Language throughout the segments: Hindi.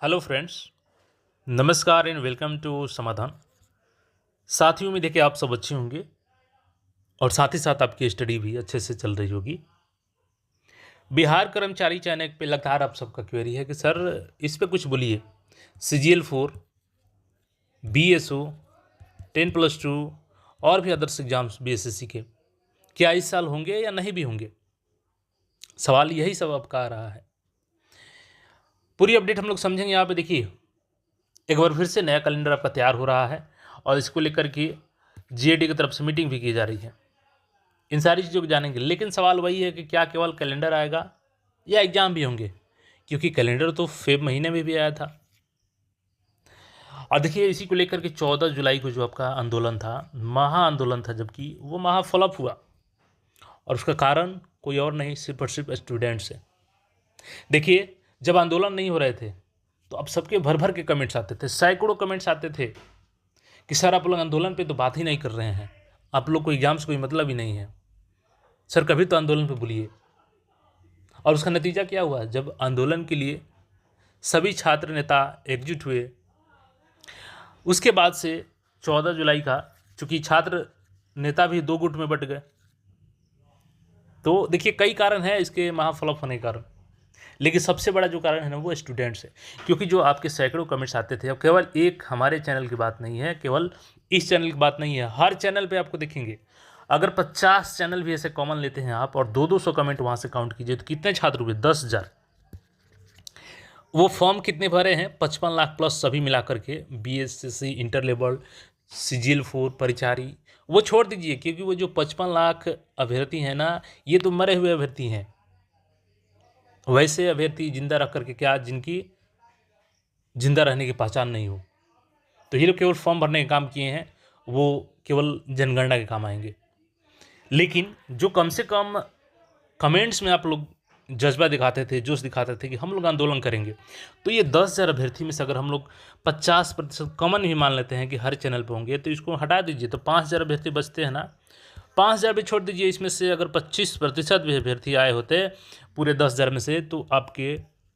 हेलो फ्रेंड्स, नमस्कार एंड वेलकम टू समाधान। साथियों में देखिए आप सब अच्छे होंगे और साथ ही साथ आपकी स्टडी भी अच्छे से चल रही होगी। बिहार कर्मचारी चयन पे लगातार आप सबका क्वेरी है कि सर इस पे कुछ बोलिए। CGL4, BSO, 10+2 और भी अदर्स एग्जाम्स BSSC के क्या इस साल होंगे या नहीं भी होंगे। सवाल यही सब आपका आ रहा है। पूरी अपडेट हम लोग समझेंगे। यहाँ पे देखिए एक बार फिर से नया कैलेंडर आपका तैयार हो रहा है और इसको लेकर के GAD की तरफ से मीटिंग भी की जा रही है। इन सारी चीज़ों को जानेंगे, लेकिन सवाल वही है कि क्या केवल कैलेंडर आएगा या एग्जाम भी होंगे, क्योंकि कैलेंडर तो फेब महीने में भी आया था। और देखिए इसी को लेकर के 14 जुलाई को जो आपका आंदोलन था, महा आंदोलन था, जबकि वो महा फ्लॉप हुआ और उसका कारण कोई और नहीं, सिर्फ और सिर्फ स्टूडेंट्स है। देखिए जब आंदोलन नहीं हो रहे थे तो अब सबके भर भर के कमेंट्स आते थे, सैकड़ों कमेंट्स आते थे कि सर आप लोग आंदोलन पे तो बात ही नहीं कर रहे हैं, आप लोग को एग्जाम्स कोई मतलब ही नहीं है, सर कभी तो आंदोलन पे बोलिए। और उसका नतीजा क्या हुआ? जब आंदोलन के लिए सभी छात्र नेता एकजुट हुए, उसके बाद से 14 जुलाई का, चूंकि छात्र नेता भी दो गुट में बट गए, तो देखिए कई कारण है इसके महाफ्लॉप होने के कारण, लेकिन सबसे बड़ा जो कारण है ना वो स्टूडेंट्स है। क्योंकि जो आपके सैकड़ों कमेंट्स आते थे, अब केवल एक हमारे चैनल की बात नहीं है, केवल इस चैनल की बात नहीं है, हर चैनल पे आपको देखेंगे। अगर 50 चैनल भी ऐसे कॉमन लेते हैं आप और 200 कमेंट वहाँ से काउंट कीजिए तो कितने छात्र हुए? 10,000। वो फॉर्म कितने भरे हैं? 55 लाख प्लस सभी मिला करके, BSSC, इंटर लेवल, CGL4, परिचारी, वो छोड़ दीजिए, क्योंकि वो जो 55 लाख अभ्यर्थी हैं ना, ये तो मरे हुए अभ्यर्थी हैं। वैसे अभ्यर्थी जिंदा रख करके क्या, जिनकी जिंदा रहने की पहचान नहीं हो, तो ये लोग केवल फॉर्म भरने का काम किए हैं, वो केवल जनगणना के काम आएंगे। लेकिन जो कम से कम कमेंट्स में आप लोग जज्बा दिखाते थे, जोश दिखाते थे कि हम लोग आंदोलन करेंगे, तो ये 10,000 अभ्यर्थी में से अगर हम लोग 50% कॉमन ही मान लेते हैं कि हर चैनल पे होंगे, तो इसको हटा दीजिए तो 5,000 अभ्यर्थी बचते हैं ना। 5,000 भी छोड़ दीजिए, इसमें से अगर 25% भी अभ्यर्थी आए होते पूरे 10,000 में से, तो आपके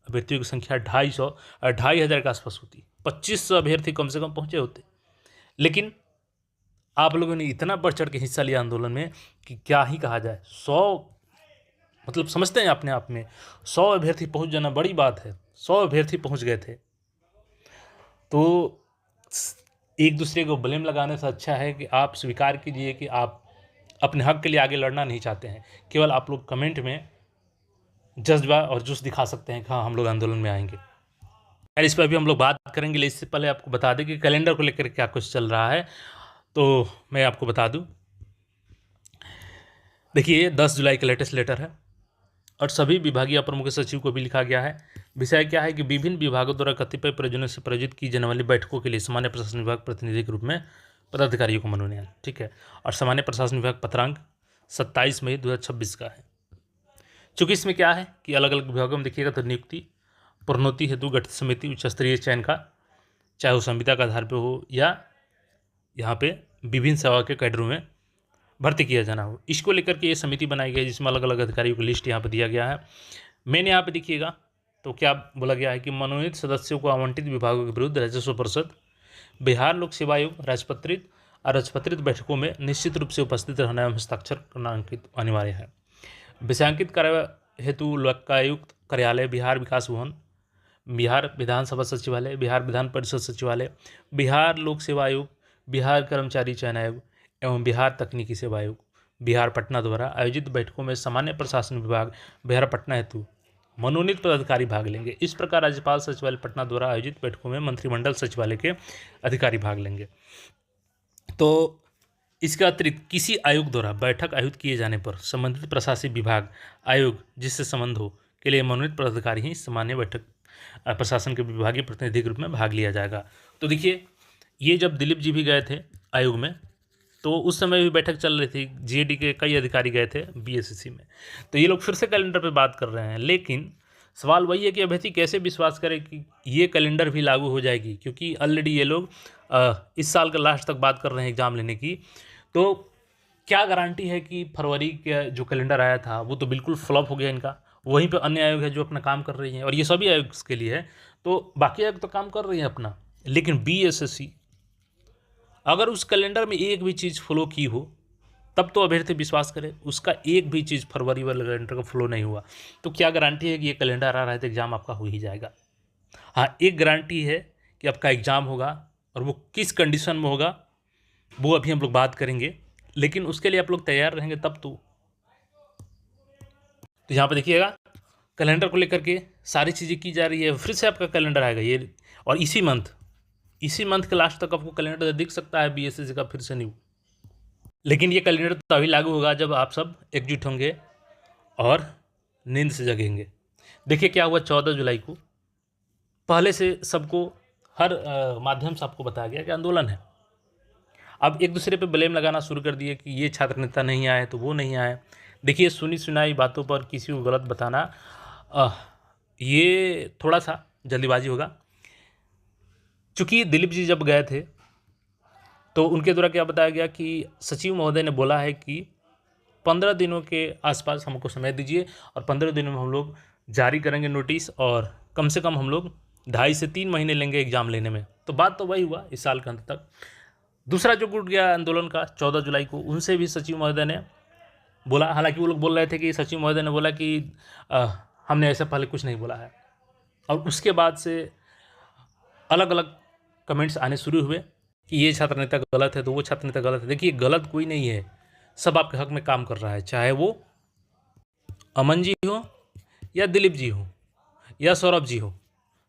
अभ्यर्थियों की संख्या 2,500 के आसपास होती। 2500 अभ्यर्थी कम से कम पहुँचे होते। लेकिन आप लोगों ने इतना बढ़ चढ़ के हिस्सा लिया आंदोलन में कि क्या ही कहा जाए। 100, मतलब समझते हैं अपने आप में 100 अभ्यर्थी पहुंच जाना बड़ी बात है। 100 अभ्यर्थी पहुंच गए थे, तो एक दूसरे को ब्लेम लगाने से अच्छा है कि आप स्वीकार कीजिए कि आप अपने हक के लिए आगे लड़ना नहीं चाहते हैं। केवल आप लोग कमेंट में जज्बा और जोश दिखा सकते हैं कि हाँ हम लोग आंदोलन में आएंगे। यार इस पर अभी हम लोग बात करेंगे, लेकिन इससे पहले आपको बता दें कि कैलेंडर को लेकर क्या कुछ चल रहा है, तो मैं आपको बता दूं। देखिए 10 जुलाई का लेटेस्ट लेटर है और सभी विभागीय प्रमुख सचिव को भी लिखा गया है। विषय क्या है कि विभिन्न विभागों द्वारा कतिपय प्रयोजनों से प्रायोजित की जाने वाली बैठकों के लिए सामान्य प्रशासन विभाग प्रतिनिधि के रूप में पदाधिकारियों को मनोनयन, ठीक है। और सामान्य प्रशासन विभाग पत्रांक 27 मई 2026 का है। चूंकि इसमें क्या है कि अलग अलग विभागों में देखिएगा तो नियुक्ति प्रोन्नति हेतु गठित समिति उच्च स्तरीय चयन का, चाहे वो संविदा का आधार पर हो या यहाँ पे विभिन्न सेवा के कैडरों में भर्ती किया जाना हो, इसको लेकर के ये समिति बनाई गई, जिसमें अलग अलग अधिकारियों की लिस्ट यहाँ पर दिया गया है। मैंने यहाँ पे देखिएगा तो क्या बोला गया है कि मनोनीत सदस्यों को आवंटित विभागों के विरुद्ध राजस्व परिषद, बिहार लोक सेवा आयोग, राजपत्रित और राजपत्रित बैठकों में निश्चित रूप से उपस्थित रहना एवं हस्ताक्षर करना अंकित अनिवार्य है। विषयांकित कार्य हेतु लोकायुक्त कार्यालय, बिहार विकास भवन, बिहार विधानसभा सचिवालय, बिहार विधान परिषद सचिवालय, बिहार लोक सेवा आयोग, बिहार कर्मचारी चयन आयोग एवं बिहार तकनीकी सेवा आयोग, बिहार पटना द्वारा आयोजित बैठकों में सामान्य प्रशासन विभाग बिहार पटना हेतु मनोनीत पदाधिकारी भाग लेंगे। इस प्रकार राज्यपाल सचिवालय पटना द्वारा आयोजित बैठकों में मंत्रिमंडल सचिवालय के अधिकारी भाग लेंगे। तो इसके अतिरिक्त किसी आयोग द्वारा बैठक आयोजित किए जाने पर संबंधित प्रशासनिक विभाग, आयोग जिससे संबंध हो के लिए मनोनीत पदाधिकारी ही सामान्य बैठक प्रशासन के विभागीय प्रतिनिधि के रूप में भाग लिया जाएगा। तो देखिए ये जब दिलीप जी भी गए थे आयोग में, तो उस समय भी बैठक चल रही थी, GAD के कई अधिकारी गए थे BSSC में, तो ये लोग फिर से कैलेंडर पे बात कर रहे हैं। लेकिन सवाल वही है कि अभ्यर्थी कैसे विश्वास करे कि ये कैलेंडर भी लागू हो जाएगी, क्योंकि ऑलरेडी ये लोग इस साल का लास्ट तक बात कर रहे हैं एग्ज़ाम लेने की। तो क्या गारंटी है कि फरवरी का जो कैलेंडर आया था वो तो बिल्कुल फ्लॉप हो गया इनका। वहीं पर अन्य आयोग है जो अपना काम कर रही हैं और ये सभी आयोग के लिए है। तो बाकी आयोग तो काम कर रही है अपना, लेकिन बीएसएससी अगर उस कैलेंडर में एक भी चीज़ फॉलो की हो तब तो अभ्यर्थी विश्वास करे। उसका एक भी चीज़ फरवरी वाले कैलेंडर का फॉलो नहीं हुआ तो क्या गारंटी है कि ये कैलेंडर आ रहा है तो एग्ज़ाम आपका हो ही जाएगा। हाँ, एक गारंटी है कि आपका एग्ज़ाम होगा, और वो किस कंडीशन में होगा वो अभी हम लोग बात करेंगे, लेकिन उसके लिए आप लोग तैयार रहेंगे तब तो। यहाँ पर देखिएगा कैलेंडर को लेकर के सारी चीज़ें की जा रही है। फिर से आपका कैलेंडर आएगा ये, और इसी मंथ के लास्ट तक आपको कैलेंडर दिख सकता है बीएसएससी का फिर से न्यू। लेकिन ये कैलेंडर तो अभी लागू होगा जब आप सब एकजुट होंगे और नींद से जगेंगे। देखिए क्या हुआ 14 जुलाई को, पहले से सबको हर माध्यम से आपको बताया गया कि आंदोलन है। अब एक दूसरे पे ब्लेम लगाना शुरू कर दिए कि ये छात्र नेता नहीं आए तो वो नहीं आए। देखिए सुनी सुनाई बातों पर किसी को गलत बताना ये थोड़ा सा जल्दीबाजी होगा। चूँकि दिलीप जी जब गए थे तो उनके द्वारा क्या बताया गया कि सचिव महोदय ने बोला है कि 15 दिनों के आसपास हमको समय दीजिए और 15 दिनों में हम लोग जारी करेंगे नोटिस, और कम से कम हम लोग 2.5 से 3 महीने लेंगे एग्ज़ाम लेने में। तो बात तो वही हुआ इस साल के अंत तक। दूसरा जो गुट गया आंदोलन का 14 जुलाई को, उनसे भी सचिव महोदय ने बोला, हालांकि वो लोग बोल रहे थे कि सचिव महोदय ने बोला कि हमने ऐसा पहले कुछ नहीं बोला है, और उसके बाद से अलग अलग कमेंट्स आने शुरू हुए कि ये छात्र नेता गलत है तो वो छात्र नेता गलत है। देखिए गलत कोई नहीं है, सब आपके हक में काम कर रहा है, चाहे वो अमन जी हो या दिलीप जी हो या सौरभ जी हो।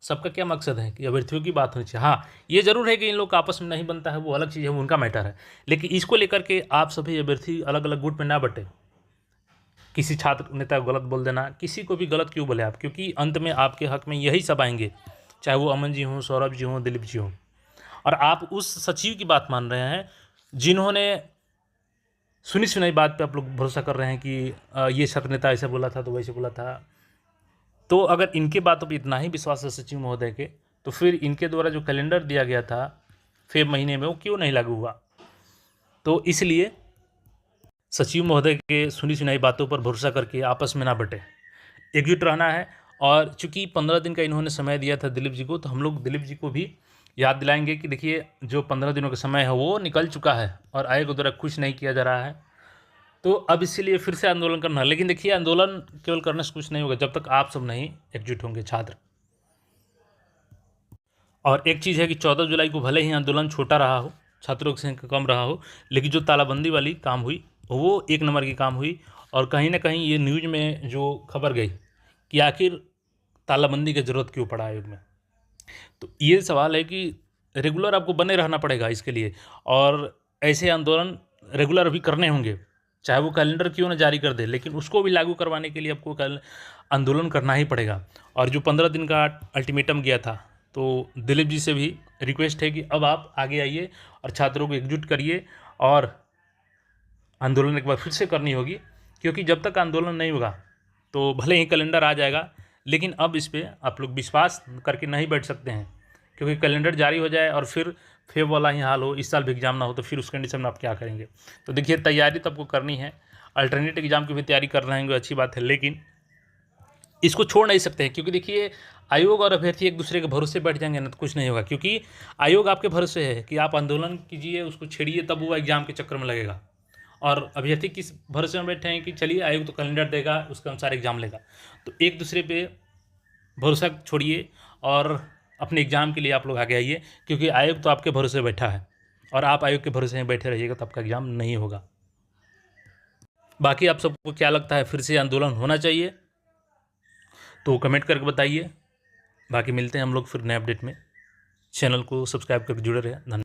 सबका क्या मकसद है कि अभ्यर्थियों की बात होनी चाहिए। हाँ, ये जरूर है कि इन लोग का आपस में नहीं बनता है, वो अलग चीज़ है, वो उनका मैटर है, लेकिन इसको लेकर के आप सभी अभ्यर्थी अलग अलग गुट में ना बटे। किसी छात्र नेता को गलत बोल देना, किसी को भी गलत क्यों बोले आप, क्योंकि अंत में आपके हक में यही सब आएंगे, चाहे वो अमन जी हों, सौरभ जी हों, दिलीप जी हों। और आप उस सचिव की बात मान रहे हैं जिन्होंने सुनी सुनाई बात पे आप लोग भरोसा कर रहे हैं कि ये छात्र नेता ऐसे बोला था तो वैसे बोला था। तो अगर इनके बातों पे इतना ही विश्वास है सचिव महोदय के, तो फिर इनके द्वारा जो कैलेंडर दिया गया था फेब महीने में वो क्यों नहीं लागू हुआ। तो इसलिए सचिव महोदय के सुनी सुनाई बातों पर भरोसा करके आपस में ना बटे, एकजुट रहना है। और चूंकि 15 दिन का इन्होंने समय दिया था दिलीप जी को, तो हम लोग दिलीप जी को भी याद दिलाएंगे कि देखिए जो 15 दिनों का समय है वो निकल चुका है और आयोग द्वारा कुछ नहीं किया जा रहा है। तो अब इसीलिए फिर से आंदोलन करना है। लेकिन देखिए आंदोलन केवल करने से कुछ नहीं होगा जब तक आप सब नहीं एकजुट होंगे छात्र। और एक चीज़ है कि 14 जुलाई को भले ही आंदोलन छोटा रहा हो, छात्रों की संख्या कम रहा हो, लेकिन जो तालाबंदी वाली काम हुई वो एक नंबर की काम हुई। और कहीं ना कहीं ये न्यूज़ में जो खबर गई कि आखिर तालाबंदी की ज़रूरत क्यों पड़ा आयोग में, तो ये सवाल है कि रेगुलर आपको बने रहना पड़ेगा इसके लिए, और ऐसे आंदोलन रेगुलर भी करने होंगे, चाहे वो कैलेंडर क्यों ना जारी कर दे, लेकिन उसको भी लागू करवाने के लिए आपको कल आंदोलन करना ही पड़ेगा। और जो 15 दिन का अल्टीमेटम गया था, तो दिलीप जी से भी रिक्वेस्ट है कि अब आप आगे आइए और छात्रों को एकजुट करिए, और आंदोलन एक बार फिर से करनी होगी, क्योंकि जब तक आंदोलन नहीं होगा तो भले ही कैलेंडर आ जाएगा, लेकिन अब इस पर आप लोग विश्वास करके नहीं बैठ सकते हैं, क्योंकि कैलेंडर जारी हो जाए और फिर फेब वाला ही हाल हो, इस साल भी एग्जाम ना हो, तो फिर उस कंडीशन में आप क्या करेंगे। तो देखिए तैयारी तो आपको करनी है, अल्टरनेट एग्जाम की भी तैयारी कर रहे हैं, अच्छी बात है, लेकिन इसको छोड़ नहीं सकते हैं, क्योंकि देखिए आयोग और अभ्यर्थी एक दूसरे के भरोसे बैठ जाएंगे ना तो कुछ नहीं होगा। क्योंकि आयोग आपके भरोसे है कि आप आंदोलन कीजिए, उसको छेड़िए, तब वो एग्जाम के चक्कर में लगेगा। और अभ्यर्थी किस भरोसे में बैठे हैं कि चलिए आयोग तो कैलेंडर देगा, उसके अनुसार एग्जाम लेगा। तो एक दूसरे पे भरोसा छोड़िए और अपने एग्ज़ाम के लिए आप लोग आगे आइए, क्योंकि आयोग तो आपके भरोसे बैठा है, और आप आयोग के भरोसे में बैठे रहिएगा तो आपका एग्ज़ाम नहीं होगा। बाकी आप सबको क्या लगता है, फिर से आंदोलन होना चाहिए? तो कमेंट करके बताइए। बाकी मिलते हैं हम लोग फिर नए अपडेट में। चैनल को सब्सक्राइब करके जुड़े रहें। धन्यवाद।